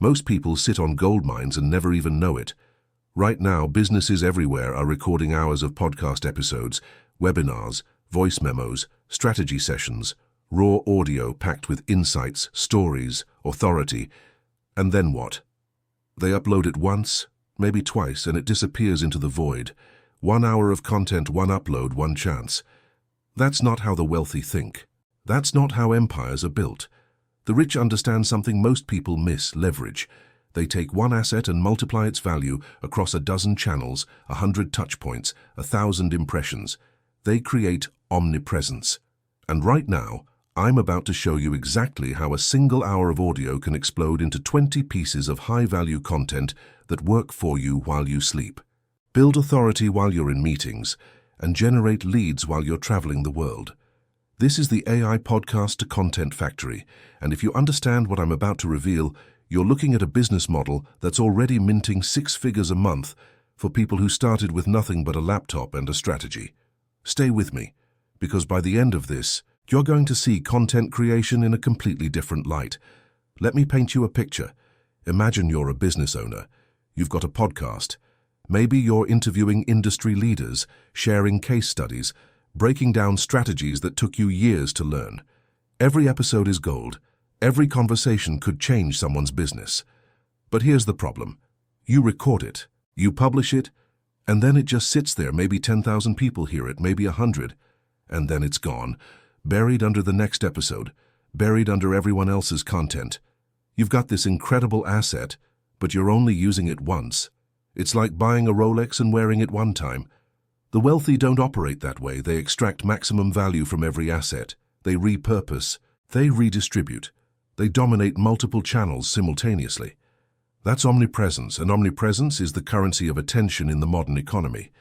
Most people sit on gold mines and never even know it. Right now, businesses everywhere are recording hours of podcast episodes, webinars, voice memos, strategy sessions, raw audio packed with insights, stories, authority. And then what? They upload it once, maybe twice, and it disappears into the void. 1 hour of content, one upload, one chance. That's not how the wealthy think. That's not how empires are built. The rich understand something most people miss: leverage. They take one asset and multiply its value across a dozen channels, 100 touchpoints, 1,000 impressions. They create omnipresence. And right now, I'm about to show you exactly how a single hour of audio can explode into 20 pieces of high-value content that work for you while you sleep. Build authority while you're in meetings, and generate leads while you're traveling the world. This is the AI Podcast to Content Factory, and if you understand what I'm about to reveal, you're looking at a business model that's already minting 6 figures a month for people who started with nothing but a laptop and a strategy. Stay with me, because by the end of this, you're going to see content creation in a completely different light. Let me paint you a picture. Imagine you're a business owner. You've got a podcast. Maybe you're interviewing industry leaders, sharing case studies, breaking down strategies that took you years to learn. Every episode is gold. Every conversation could change someone's business. But here's the problem. You record it, you publish it, and then it just sits there. Maybe 10,000 people hear it, maybe 100, and then it's gone. Buried under the next episode, buried under everyone else's content. You've got this incredible asset, but you're only using it once. It's like buying a Rolex and wearing it one time. The wealthy don't operate that way. They extract maximum value from every asset. They repurpose. They redistribute. They dominate multiple channels simultaneously. That's omnipresence, and omnipresence is the currency of attention in the modern economy.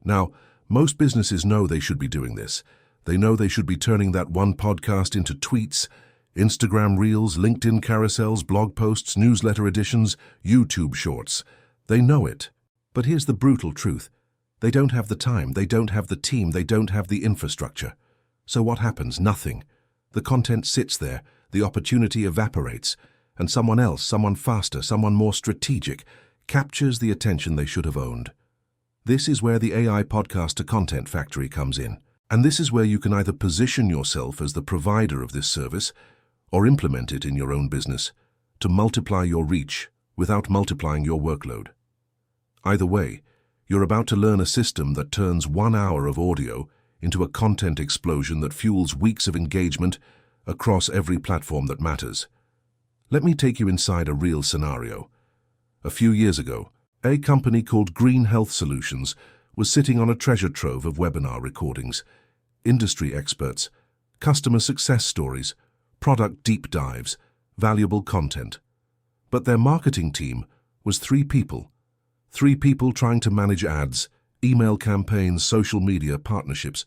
Now, most businesses know they should be doing this. They know they should be turning that one podcast into tweets, Instagram reels, LinkedIn carousels, blog posts, newsletter editions, YouTube shorts. They know it. But here's the brutal truth. They don't have the time, they don't have the team, they don't have the infrastructure. So what happens? Nothing. The content sits there, the opportunity evaporates, and someone else, someone faster, someone more strategic, captures the attention they should have owned. This is where the AI Podcast to Content Factory comes in. And this is where you can either position yourself as the provider of this service or implement it in your own business to multiply your reach without multiplying your workload. Either way, you're about to learn a system that turns 1 hour of audio into a content explosion that fuels weeks of engagement across every platform that matters. Let me take you inside a real scenario. A few years ago, a company called Green Health Solutions was sitting on a treasure trove of webinar recordings, industry experts, customer success stories, product deep dives, valuable content. But their marketing team was 3 people. 3 people trying to manage ads, email campaigns, social media partnerships.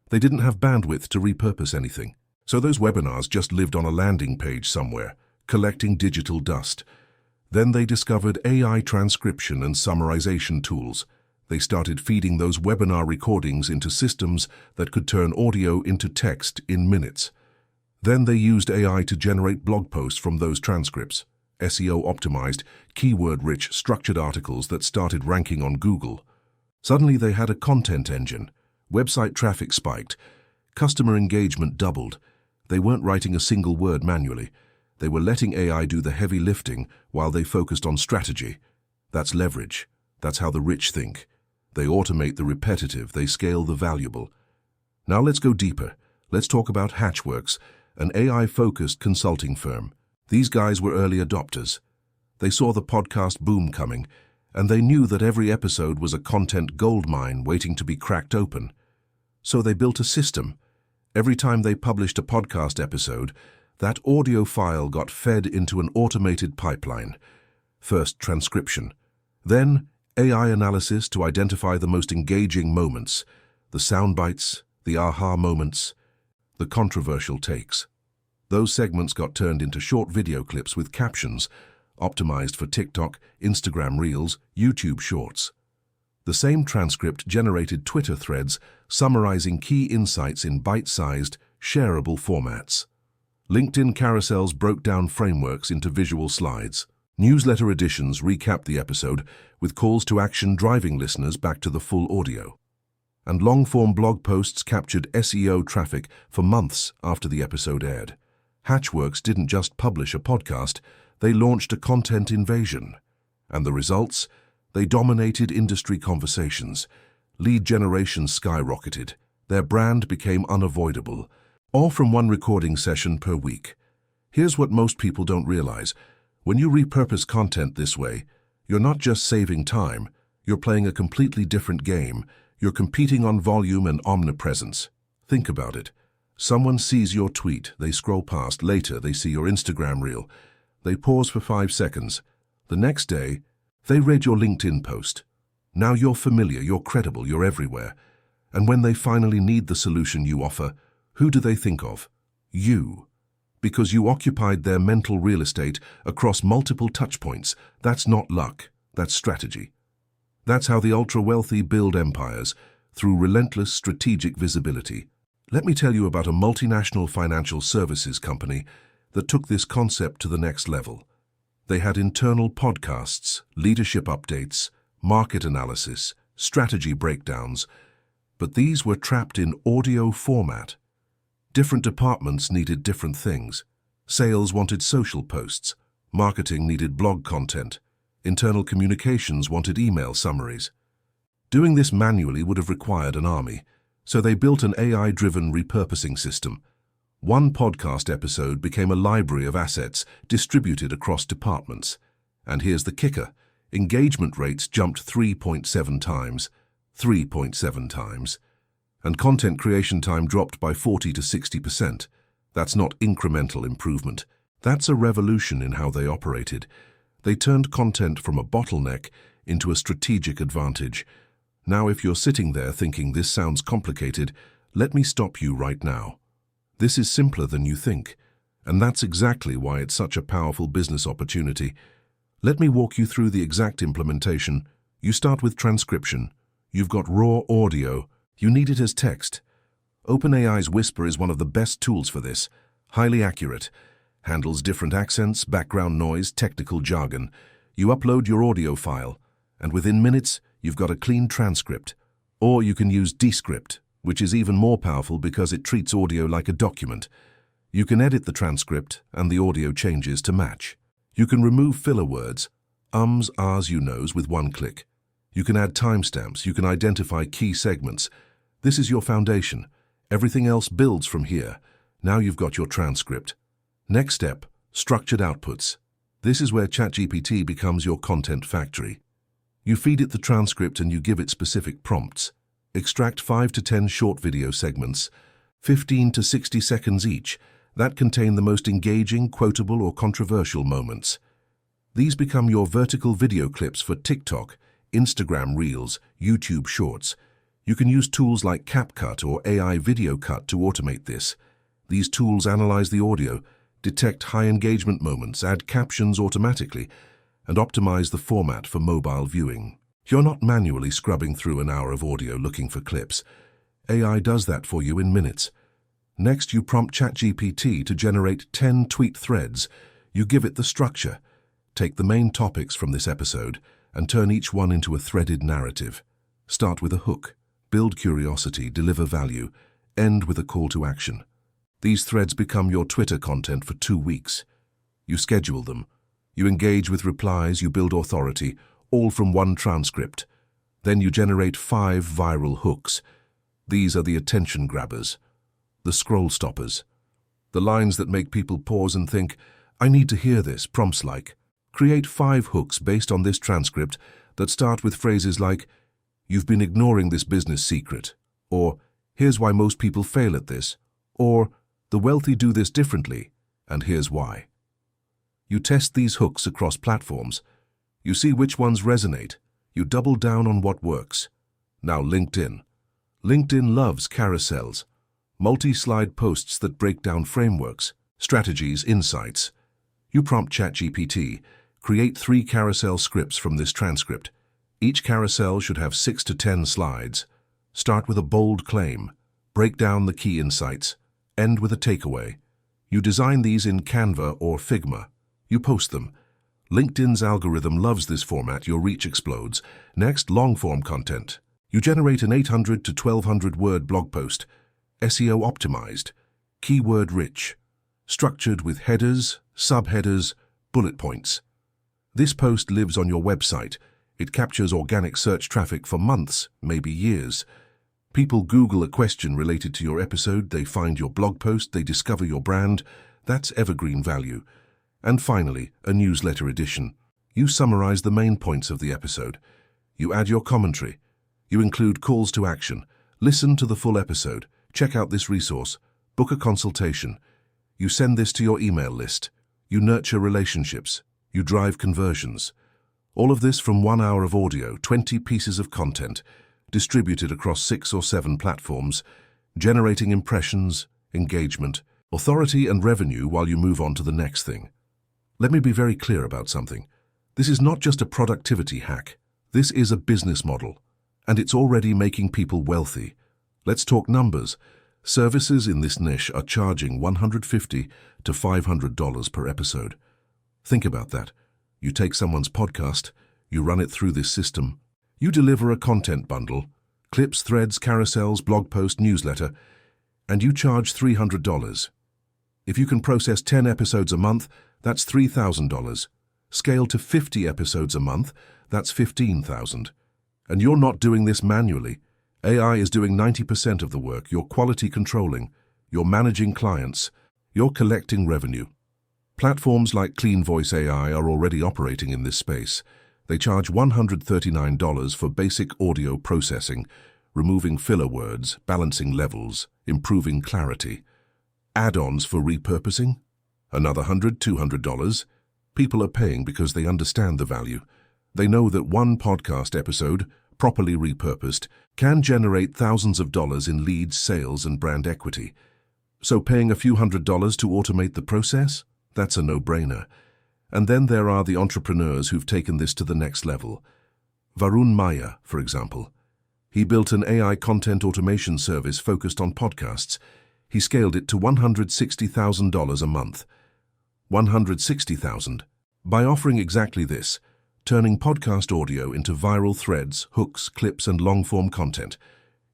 They didn't have bandwidth to repurpose anything. So those webinars just lived on a landing page somewhere, collecting digital dust. Then they discovered AI transcription and summarization tools. They started feeding those webinar recordings into systems that could turn audio into text in minutes. Then they used AI to generate blog posts from those transcripts, SEO-optimized, keyword-rich, structured articles that started ranking on Google. Suddenly they had a content engine. Website traffic spiked. Customer engagement doubled. They weren't writing a single word manually. They were letting AI do the heavy lifting while they focused on strategy. That's leverage. That's how the rich think. They automate the repetitive, they scale the valuable. Now let's go deeper. Let's talk about HatchWorks, an AI-focused consulting firm. These guys were early adopters. They saw the podcast boom coming, and they knew that every episode was a content goldmine waiting to be cracked open. So they built a system. Every time they published a podcast episode, that audio file got fed into an automated pipeline. First transcription, then AI analysis to identify the most engaging moments, the sound bites, the aha moments, the controversial takes. Those segments got turned into short video clips with captions, optimized for TikTok, Instagram Reels, YouTube Shorts. The same transcript generated Twitter threads summarizing key insights in bite-sized, shareable formats. LinkedIn carousels broke down frameworks into visual slides. Newsletter editions recap the episode with calls to action driving listeners back to the full audio. And long-form blog posts captured SEO traffic for months after the episode aired. HatchWorks didn't just publish a podcast, they launched a content invasion. And the results? They dominated industry conversations. Lead generation skyrocketed. Their brand became unavoidable, all from one recording session per week. Here's what most people don't realize. When you repurpose content this way, you're not just saving time, you're playing a completely different game. You're competing on volume and omnipresence. Think about it. Someone sees your tweet, they scroll past, later they see your Instagram reel. They pause for 5 seconds. The next day, they read your LinkedIn post. Now you're familiar, you're credible, you're everywhere. And when they finally need the solution you offer, who do they think of? You. Because you occupied their mental real estate across multiple touchpoints. That's not luck, that's strategy. That's how the ultra-wealthy build empires, through relentless strategic visibility. Let me tell you about a multinational financial services company that took this concept to the next level. They had internal podcasts, leadership updates, market analysis, strategy breakdowns, but these were trapped in audio format. Different departments needed different things. Sales wanted social posts, marketing needed blog content, internal communications wanted email summaries. Doing this manually would have required an army, so they built an AI-driven repurposing system. One podcast episode became a library of assets distributed across departments. And here's the kicker. Engagement rates jumped 3.7 times. 3.7 times. And content creation time dropped by 40 to 60%. That's not incremental improvement. That's a revolution in how they operated. They turned content from a bottleneck into a strategic advantage. Now, if you're sitting there thinking this sounds complicated, let me stop you right now. This is simpler than you think, and that's exactly why it's such a powerful business opportunity. Let me walk you through the exact implementation. You start with transcription. You've got raw audio. You need it as text. OpenAI's Whisper is one of the best tools for this. Highly accurate. Handles different accents, background noise, technical jargon. You upload your audio file, and within minutes, you've got a clean transcript. Or you can use Descript, which is even more powerful because it treats audio like a document. You can edit the transcript, and the audio changes to match. You can remove filler words, ums, ahs, you knows, with one click. You can add timestamps, you can identify key segments. This is your foundation. Everything else builds from here. Now you've got your transcript. Next step, structured outputs. This is where ChatGPT becomes your content factory. You feed it the transcript and you give it specific prompts. Extract 5 to 10 short video segments, 15 to 60 seconds each, that contain the most engaging, quotable, or controversial moments. These become your vertical video clips for TikTok, Instagram Reels, YouTube Shorts. You can use tools like CapCut or AI Video Cut to automate this. These tools analyze the audio, detect high engagement moments, add captions automatically, and optimize the format for mobile viewing. You're not manually scrubbing through an hour of audio looking for clips. AI does that for you in minutes. Next, you prompt ChatGPT to generate 10 tweet threads. You give it the structure. Take the main topics from this episode and turn each one into a threaded narrative. Start with a hook, build curiosity, deliver value, end with a call to action. These threads become your Twitter content for 2 weeks. You schedule them. You engage with replies, you build authority, all from one transcript. Then you generate 5 viral hooks. These are the attention grabbers, the scroll stoppers, the lines that make people pause and think, I need to hear this, prompts like. Create 5 hooks based on this transcript that start with phrases like, you've been ignoring this business secret, or here's why most people fail at this, or the wealthy do this differently, and here's why. You test these hooks across platforms. You see which ones resonate. You double down on what works. Now LinkedIn. LinkedIn loves carousels, multi-slide posts that break down frameworks, strategies, insights. You prompt ChatGPT, create 3 carousel scripts from this transcript. Each carousel should have 6 to 10 slides. Start with a bold claim, break down the key insights, end with a takeaway. You design these in Canva or Figma. You post them. LinkedIn's algorithm loves this format, your reach explodes. Next, long-form content. You generate an 800 to 1200 word blog post, SEO optimized, keyword rich, structured with headers, subheaders, bullet points. This post lives on your website. It captures organic search traffic for months, maybe years. People Google a question related to your episode, they find your blog post, they discover your brand. That's evergreen value. And finally, a newsletter edition. You summarize the main points of the episode. You add your commentary. You include calls to action. Listen to the full episode. Check out this resource. Book a consultation. You send this to your email list. You nurture relationships. You drive conversions. All of this from 1 hour of audio, 20 pieces of content, distributed across 6 or 7 platforms, generating impressions, engagement, authority and revenue while you move on to the next thing. Let me be very clear about something. This is not just a productivity hack. This is a business model, and it's already making people wealthy. Let's talk numbers. Services in this niche are charging $150 to $500 per episode. Think about that. You take someone's podcast, you run it through this system, you deliver a content bundle, clips, threads, carousels, blog post, newsletter, and you charge $300. If you can process 10 episodes a month, that's $3,000. Scale to 50 episodes a month, that's $15,000. And you're not doing this manually. AI is doing 90% of the work. You're quality controlling. You're managing clients. You're collecting revenue. Platforms like Clean Voice AI are already operating in this space. They charge $139 for basic audio processing, removing filler words, balancing levels, improving clarity. Add-ons for repurposing? Another $100, $200. People are paying because they understand the value. They know that one podcast episode, properly repurposed, can generate thousands of dollars in leads, sales, and brand equity. So paying a few $100s to automate the process? That's a no-brainer. And then there are the entrepreneurs who've taken this to the next level. Varun Maya, for example. He built an AI content automation service focused on podcasts. He scaled it to $160,000 a month. $160,000. By offering exactly this, turning podcast audio into viral threads, hooks, clips, and long-form content.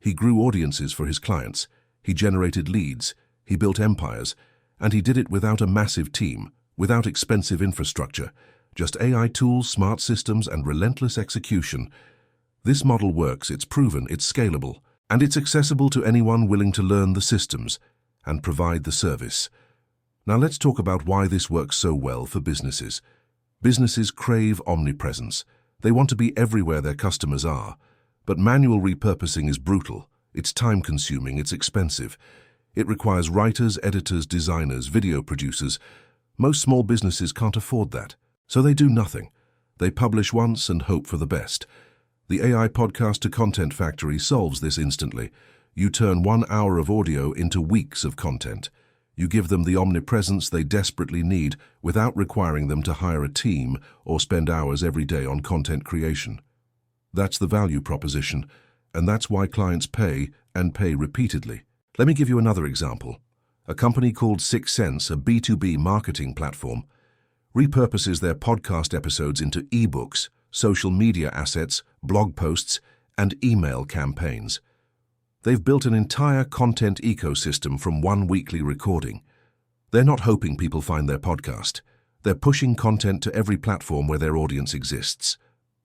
He grew audiences for his clients. He generated leads. He built empires. And he did it without a massive team, without expensive infrastructure, just AI tools, smart systems, and relentless execution. This model works, it's proven, it's scalable, and it's accessible to anyone willing to learn the systems and provide the service. Now let's talk about why this works so well for businesses. Businesses crave omnipresence. They want to be everywhere their customers are. But manual repurposing is brutal. It's time-consuming, it's expensive. It requires writers, editors, designers, video producers. Most small businesses can't afford that, so they do nothing. They publish once and hope for the best. The AI Podcast to Content Factory solves this instantly. You turn 1 hour of audio into weeks of content. You give them the omnipresence they desperately need without requiring them to hire a team or spend hours every day on content creation. That's the value proposition, and that's why clients pay and pay repeatedly. Let me give you another example. A company called 6 Sense, a B2B marketing platform, repurposes their podcast episodes into ebooks, social media assets, blog posts, and email campaigns. They've built an entire content ecosystem from one weekly recording. They're not hoping people find their podcast. They're pushing content to every platform where their audience exists.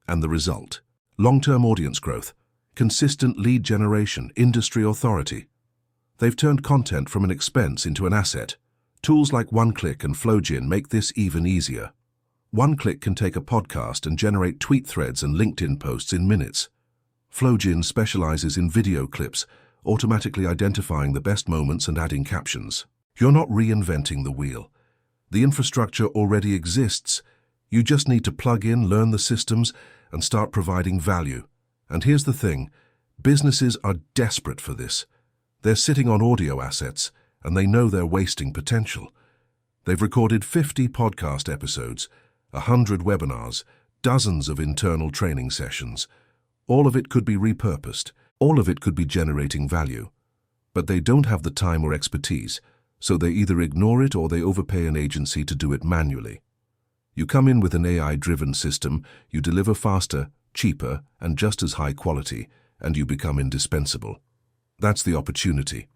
And the result? Long-term audience growth, consistent lead generation, industry authority. They've turned content from an expense into an asset. Tools like OneClick and Flowgin make this even easier. OneClick can take a podcast and generate tweet threads and LinkedIn posts in minutes. Flowgin specializes in video clips, automatically identifying the best moments and adding captions. You're not reinventing the wheel. The infrastructure already exists. You just need to plug in, learn the systems, and start providing value. And here's the thing, businesses are desperate for this. They're sitting on audio assets, and they know they're wasting potential. They've recorded 50 podcast episodes, 100 webinars, dozens of internal training sessions. All of it could be repurposed. All of it could be generating value. But they don't have the time or expertise, so they either ignore it or they overpay an agency to do it manually. You come in with an AI-driven system, you deliver faster, cheaper, and just as high quality, and you become indispensable. That's the opportunity.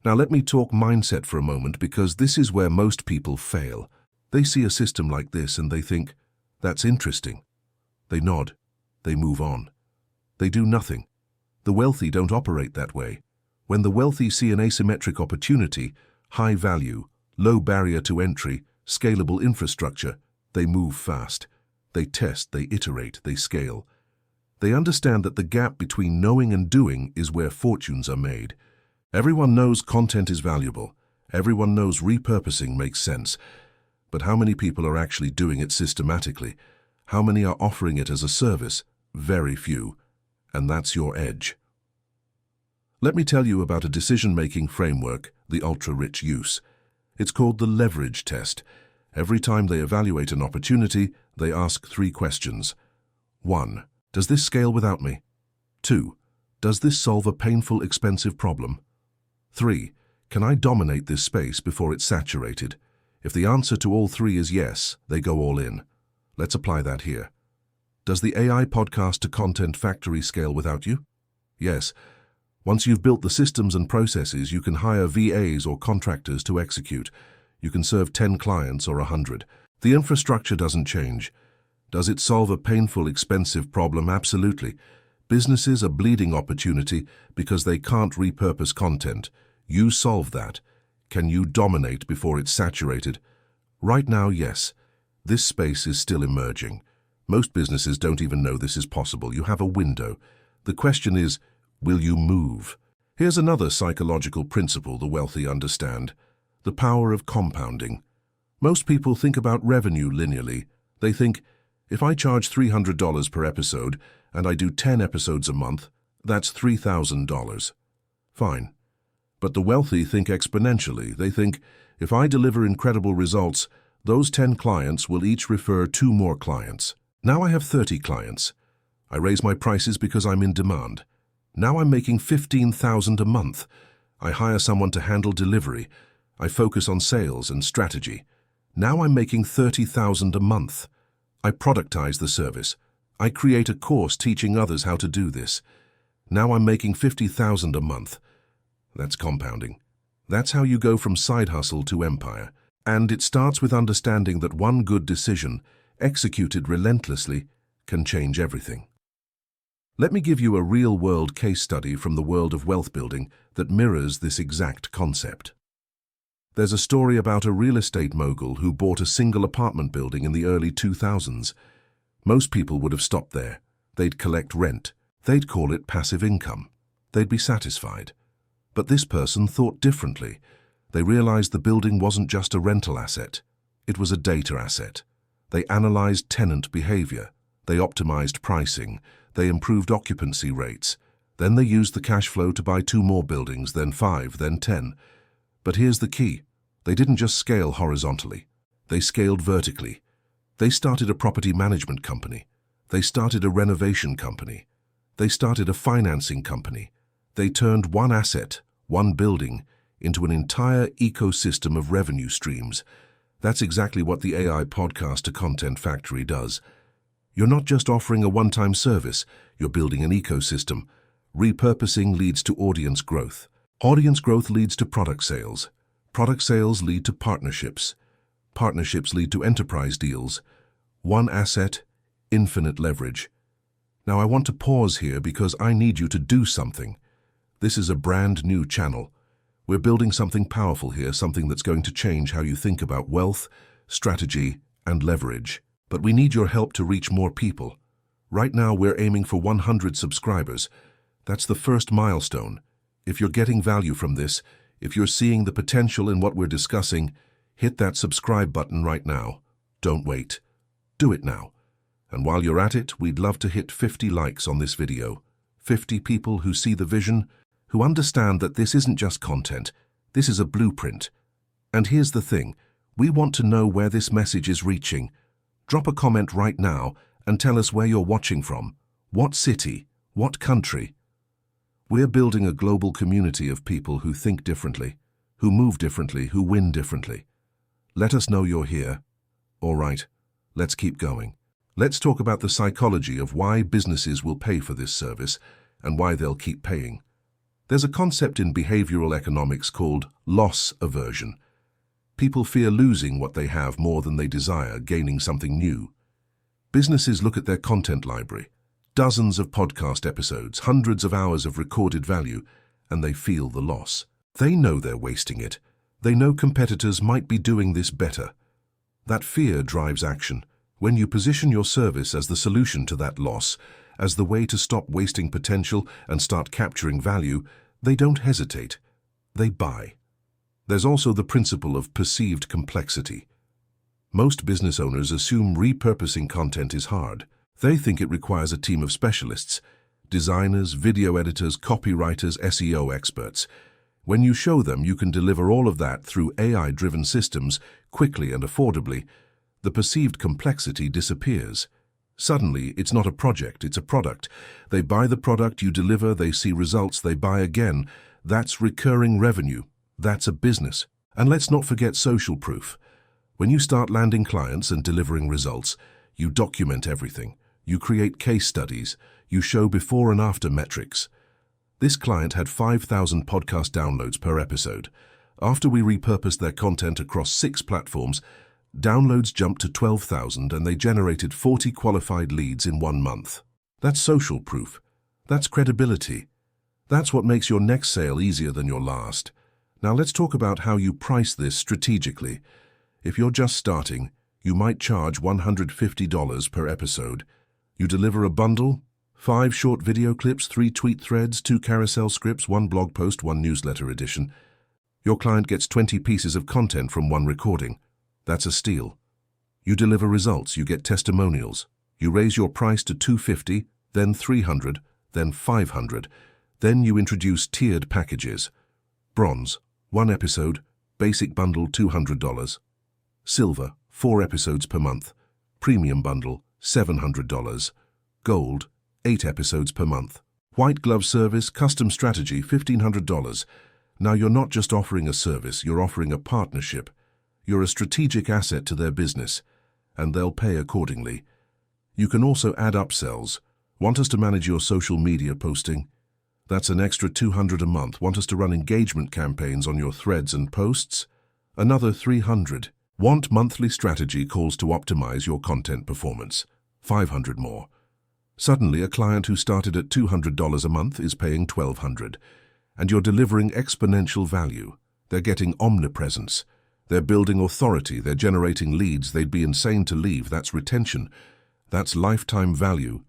Now let me talk mindset for a moment, because this is where most people fail. They see a system like this and they think, that's interesting. They nod. They move on. They do nothing. The wealthy don't operate that way. When the wealthy see an asymmetric opportunity, high value, low barrier to entry, scalable infrastructure, they move fast. They test, they iterate, they scale. They understand that the gap between knowing and doing is where fortunes are made. Everyone knows content is valuable. Everyone knows repurposing makes sense. But how many people are actually doing it systematically? How many are offering it as a service? Very few. And that's your edge. Let me tell you about a decision-making framework, the ultra-rich use. It's called the leverage test. Every time they evaluate an opportunity, they ask 3 questions. 1. Does this scale without me? 2. Does this solve a painful, expensive problem? 3. Can I dominate this space before it's saturated? If the answer to all 3 is yes, they go all in. Let's apply that here. Does the AI podcast to content factory scale without you? Yes. Once you've built the systems and processes, you can hire VAs or contractors to execute. You can serve 10 clients or 100. The infrastructure doesn't change. Does it solve a painful, expensive problem? Absolutely. Businesses are bleeding opportunity because they can't repurpose content. You solve that. Can you dominate before it's saturated? Right now, yes. This space is still emerging. Most businesses don't even know this is possible. You have a window. The question is, will you move? Here's another psychological principle the wealthy understand: the power of compounding. Most people think about revenue linearly. They think, if I charge $300 per episode and I do 10 episodes a month, that's $3,000. Fine. But the wealthy think exponentially. They think, if I deliver incredible results, those 10 clients will each refer 2 more clients. Now I have 30 clients. I raise my prices because I'm in demand. Now I'm making $15,000 a month. I hire someone to handle delivery. I focus on sales and strategy. Now I'm making $30,000 a month. I productize the service. I create a course teaching others how to do this. Now I'm making $50,000 a month. That's compounding. That's how you go from side hustle to empire. And it starts with understanding that one good decision, executed relentlessly, can change everything. Let me give you a real-world case study from the world of wealth building that mirrors this exact concept. There's a story about a real estate mogul who bought a single apartment building in the early 2000s. Most people would have stopped there. They'd collect rent. They'd call it passive income. They'd be satisfied. But this person thought differently. They realized the building wasn't just a rental asset. It was a data asset. They analyzed tenant behavior. They optimized pricing. They improved occupancy rates. Then they used the cash flow to buy 2 more buildings, then 5, then 10. But here's the key. They didn't just scale horizontally. They scaled vertically. They started a property management company. They started a renovation company. They started a financing company. They turned one asset, one building, into an entire ecosystem of revenue streams. That's exactly what the AI podcast to content factory does. You're not just offering a one-time service, you're building an ecosystem. Repurposing leads to audience growth. Audience growth leads to product sales. Product sales lead to partnerships. Partnerships lead to enterprise deals. One asset, infinite leverage. Now I want to pause here because I need you to do something. This is a brand new channel. We're building something powerful here, something that's going to change how you think about wealth, strategy, and leverage. But we need your help to reach more people. Right now we're aiming for 100 subscribers. That's the first milestone. If you're getting value from this, if you're seeing the potential in what we're discussing, hit that subscribe button right now. Don't wait. Do it now. And while you're at it, we'd love to hit 50 likes on this video. 50 people who see the vision, who understand that this isn't just content, this is a blueprint. And here's the thing, we want to know where this message is reaching. Drop a comment right now and tell us where you're watching from. What city? What country? We're building a global community of people who think differently, who move differently, who win differently. Let us know you're here. All right, Let's keep going. Let's talk about the psychology of why businesses will pay for this service and why they'll keep paying. There's a concept in behavioral economics called loss aversion. People fear losing what they have more than they desire gaining something new. Businesses look at their content library, dozens of podcast episodes, hundreds of hours of recorded value, and they feel the loss. They know they're wasting it. They know competitors might be doing this better. That fear drives action. When you position your service as the solution to that loss, as the way to stop wasting potential and start capturing value, they don't hesitate. They buy. There's also the principle of perceived complexity. Most business owners assume repurposing content is hard. They think it requires a team of specialists, designers, video editors, copywriters, SEO experts. When you show them you can deliver all of that through AI-driven systems quickly and affordably, the perceived complexity disappears. Suddenly, it's not a project, it's a product. They buy the product, you deliver, they see results, they buy again. That's recurring revenue. That's a business. And let's not forget social proof. When you start landing clients and delivering results, you document everything. You create case studies. You show before and after metrics. This client had 5,000 podcast downloads per episode. After we repurposed their content across 6 platforms, downloads jumped to 12,000 and they generated 40 qualified leads in 1 month. That's social proof. That's credibility. That's what makes your next sale easier than your last. Now let's talk about how you price this strategically. If you're just starting, you might charge $150 per episode. You deliver a bundle, 5 short video clips, 3 tweet threads, 2 carousel scripts, 1 blog post, 1 newsletter edition. Your client gets 20 pieces of content from 1 recording. That's a steal. You deliver results, you get testimonials. You raise your price to $250, then $300, then $500. Then you introduce tiered packages. Bronze, 1 episode, basic bundle $200. Silver, 4 episodes per month. Premium bundle, $700. Gold, 8 episodes per month. White glove service, custom strategy, $1,500. Now you're not just offering a service, you're offering a partnership. You're a strategic asset to their business, and they'll pay accordingly. You can also add upsells. Want us to manage your social media posting? That's an extra $200 a month. Want us to run engagement campaigns on your threads and posts? Another $300. Want monthly strategy calls to optimize your content performance? $500 more. Suddenly, a client who started at $200 a month is paying $1,200. And you're delivering exponential value. They're getting omnipresence. They're building authority, they're generating leads, they'd be insane to leave. That's retention. That's lifetime value.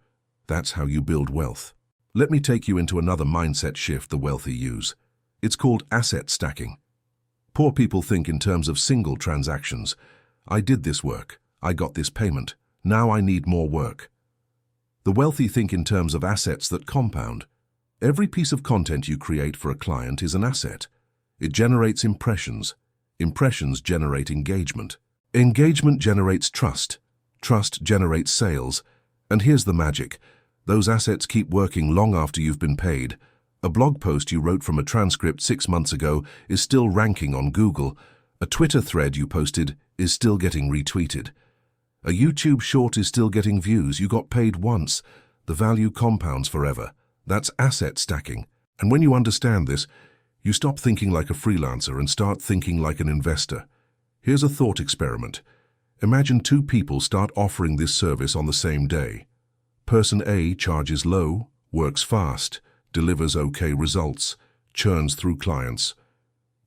That's how you build wealth. Let me take you into another mindset shift the wealthy use. It's called asset stacking. Poor people think in terms of single transactions. I did this work, I got this payment, now I need more work. The wealthy think in terms of assets that compound. Every piece of content you create for a client is an asset. It generates impressions. Impressions generate engagement. Engagement generates trust. Trust generates sales. And here's the magic. Those assets keep working long after you've been paid. A blog post you wrote from a transcript 6 months ago is still ranking on Google. A Twitter thread you posted is still getting retweeted. A YouTube short is still getting views. You got paid once. The value compounds forever. That's asset stacking. And when you understand this, you stop thinking like a freelancer and start thinking like an investor. Here's a thought experiment. Imagine 2 people start offering this service on the same day. Person A charges low, works fast, delivers okay results, churns through clients.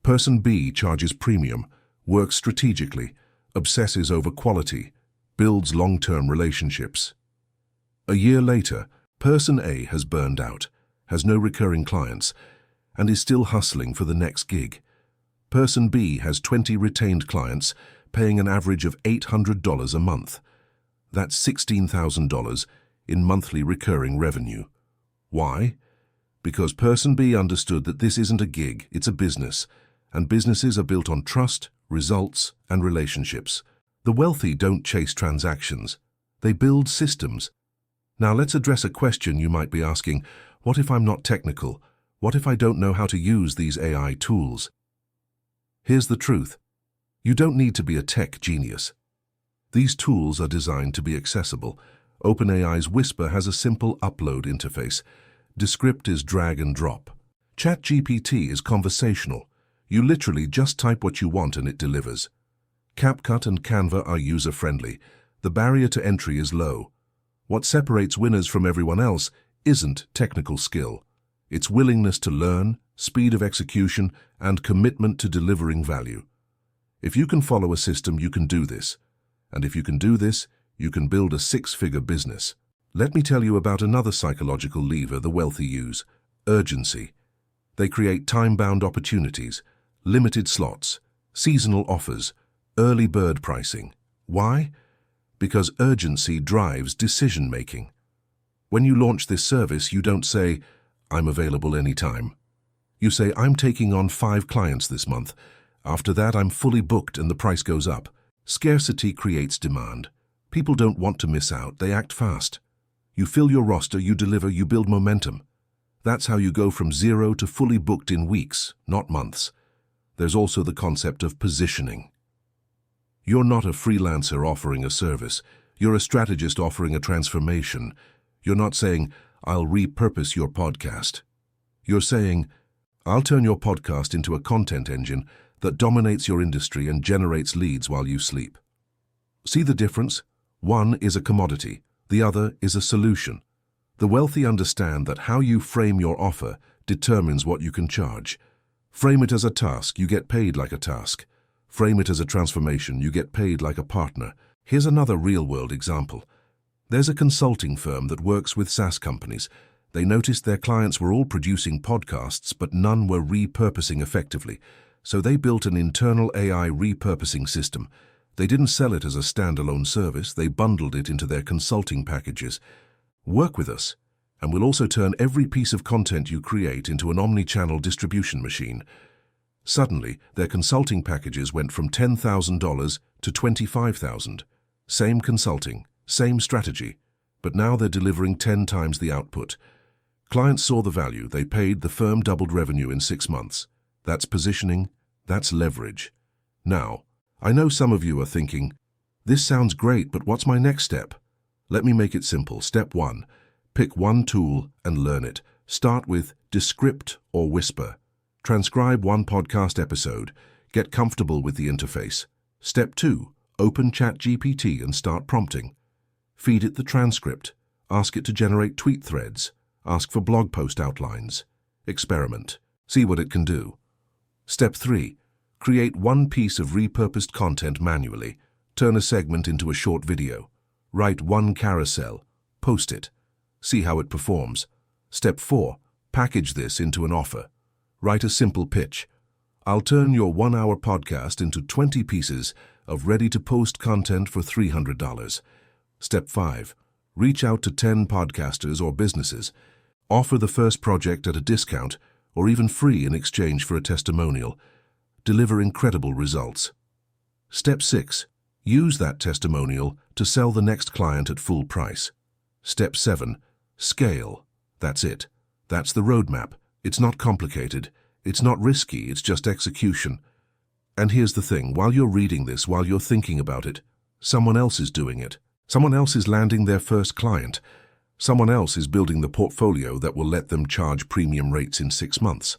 Person B charges premium, works strategically, obsesses over quality, builds long-term relationships. A year later, Person A has burned out, has no recurring clients, and is still hustling for the next gig. Person B has 20 retained clients, paying an average of $800 a month. That's $16,000 in monthly recurring revenue. Why? Because Person B understood that this isn't a gig, it's a business, and businesses are built on trust, results, and relationships. The wealthy don't chase transactions. They build systems. Now let's address a question you might be asking. What if I'm not technical? What if I don't know how to use these AI tools? Here's the truth. You don't need to be a tech genius. These tools are designed to be accessible. OpenAI's Whisper has a simple upload interface. Descript is drag and drop. ChatGPT is conversational. You literally just type what you want and it delivers. CapCut and Canva are user-friendly. The barrier to entry is low. What separates winners from everyone else isn't technical skill. It's willingness to learn, speed of execution, and commitment to delivering value. If you can follow a system, you can do this. And if you can do this, you can build a six-figure business. Let me tell you about another psychological lever the wealthy use: urgency. They create time-bound opportunities, limited slots, seasonal offers, early bird pricing. Why? Because urgency drives decision-making. When you launch this service, you don't say, "I'm available anytime." You say, "I'm taking on 5 clients this month. After that, I'm fully booked," and the price goes up. Scarcity creates demand. People don't want to miss out, they act fast. You fill your roster, you deliver, you build momentum. That's how you go from 0 to fully booked in weeks, not months. There's also the concept of positioning. You're not a freelancer offering a service. You're a strategist offering a transformation. You're not saying, "I'll repurpose your podcast." You're saying, "I'll turn your podcast into a content engine that dominates your industry and generates leads while you sleep." See the difference? One is a commodity, the other is a solution. The wealthy understand that how you frame your offer determines what you can charge. Frame it as a task, you get paid like a task. Frame it as a transformation, you get paid like a partner. Here's another real-world example. There's a consulting firm that works with SaaS companies. They noticed their clients were all producing podcasts, but none were repurposing effectively. So they built an internal AI repurposing system. They didn't sell it as a standalone service, they bundled it into their consulting packages. Work with us, and we'll also turn every piece of content you create into an omni-channel distribution machine. Suddenly, their consulting packages went from $10,000 to $25,000. Same consulting, same strategy, but now they're delivering 10 times the output. Clients saw the value, they paid, the firm doubled revenue in 6 months. That's positioning, that's leverage. Now, I know some of you are thinking, "This sounds great, but what's my next step?" Let me make it simple. Step 1, pick one tool and learn it. Start with Descript or Whisper. Transcribe one podcast episode. Get comfortable with the interface. Step 2, open ChatGPT and start prompting. Feed it the transcript. Ask it to generate tweet threads. Ask for blog post outlines. Experiment. See what it can do. Step 3, create one piece of repurposed content manually. Turn a segment into a short video. Write one carousel. Post it. See how it performs. Step 4, package this into an offer. Write a simple pitch. "I'll turn your 1-hour podcast into 20 pieces of ready-to-post content for $300. Step 5, reach out to 10 podcasters or businesses. Offer the first project at a discount or even free in exchange for a testimonial. Deliver incredible results. Step 6, use that testimonial to sell the next client at full price. Step 7, scale. That's it. That's the roadmap. It's not complicated. It's not risky. It's just execution. And here's the thing. While you're reading this, while you're thinking about it, someone else is doing it. Someone else is landing their first client. Someone else is building the portfolio that will let them charge premium rates in 6 months.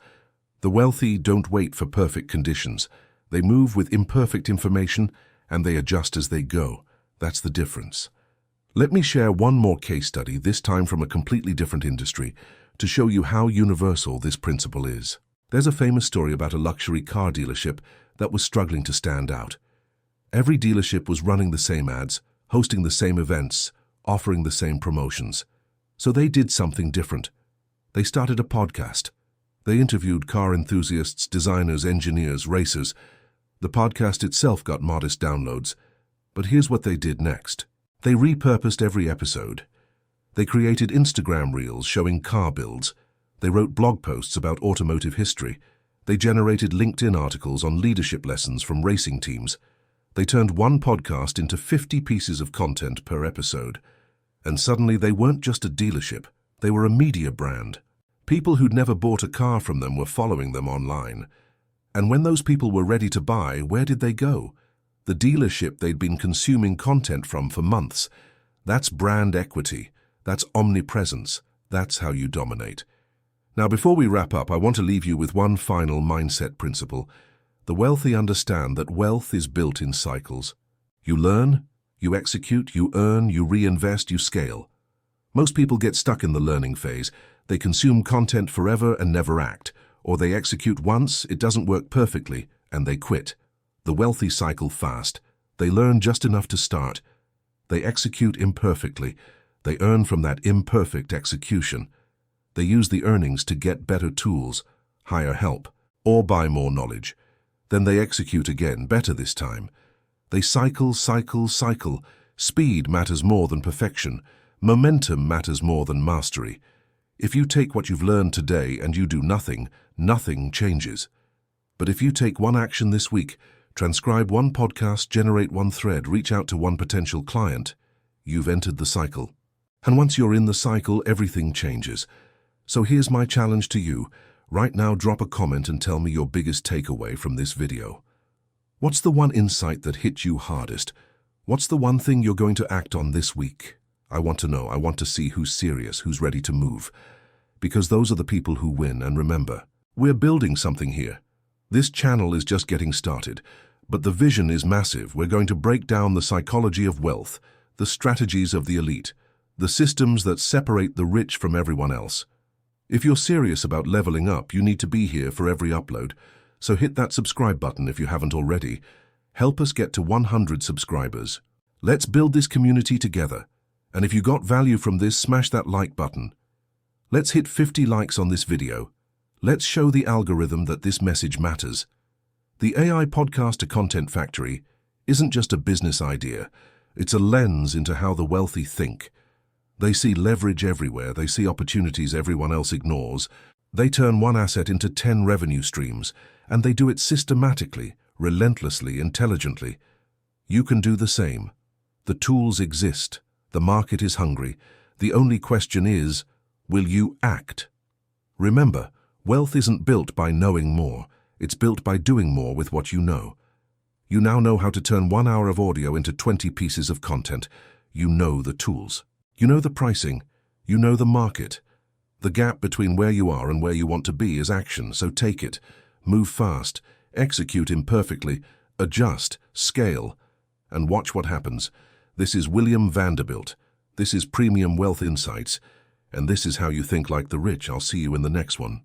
The wealthy don't wait for perfect conditions. They move with imperfect information and they adjust as they go. That's the difference. Let me share one more case study, this time from a completely different industry, to show you how universal this principle is. There's a famous story about a luxury car dealership that was struggling to stand out. Every dealership was running the same ads, hosting the same events, offering the same promotions. So they did something different. They started a podcast. They interviewed car enthusiasts, designers, engineers, racers. The podcast itself got modest downloads. But here's what they did next. They repurposed every episode. They created Instagram reels showing car builds. They wrote blog posts about automotive history. They generated LinkedIn articles on leadership lessons from racing teams. They turned one podcast into 50 pieces of content per episode. And suddenly they weren't just a dealership. They were a media brand. People who'd never bought a car from them were following them online. And when those people were ready to buy, where did they go? the dealership they'd been consuming content from for months. That's brand equity. That's omnipresence. That's how you dominate. Now, before we wrap up, I want to leave you with one final mindset principle. The wealthy understand that wealth is built in cycles. You learn, you execute, you earn, you reinvest, you scale. Most people get stuck in the learning phase. They consume content forever and never act. Or they execute once, it doesn't work perfectly, and they quit. The wealthy cycle fast. They learn just enough to start. They execute imperfectly. They earn from that imperfect execution. They use the earnings to get better tools, hire help, or buy more knowledge. Then they execute again, better this time. They cycle, cycle, cycle. Speed matters more than perfection. Momentum matters more than mastery. If you take what you've learned today and you do nothing, nothing changes. But if you take one action this week, transcribe one podcast, generate one thread, reach out to one potential client, you've entered the cycle. And once you're in the cycle, everything changes. So here's my challenge to you. Right now, drop a comment and tell me your biggest takeaway from this video. What's the one insight that hit you hardest? What's the one thing you're going to act on this week? I want to know. I want to see who's serious, who's ready to move. Because those are the people who win. And remember, we're building something here. This channel is just getting started, but the vision is massive. We're going to break down the psychology of wealth, the strategies of the elite, the systems that separate the rich from everyone else. If you're serious about leveling up, you need to be here for every upload. So hit that subscribe button if you haven't already. Help us get to 100 subscribers. Let's build this community together. And if you got value from this, smash that like button. Let's hit 50 likes on this video. Let's show the algorithm that this message matters. The AI Podcaster Content Factory isn't just a business idea. It's a lens into how the wealthy think. They see leverage everywhere. They see opportunities everyone else ignores. They turn one asset into 10 revenue streams, and they do it systematically, relentlessly, intelligently. You can do the same. The tools exist. The market is hungry. The only question is, will you act? Remember, wealth isn't built by knowing more. It's built by doing more with what you know. You now know how to turn 1 hour of audio into 20 pieces of content. You know the tools. You know the pricing. You know the market. The gap between where you are and where you want to be is action, so take it. Move fast. Execute imperfectly. Adjust. Scale. And watch what happens. This is William Vanderbilt. This is Premium Wealth Insights. And this is how you think like the rich. I'll see you in the next one.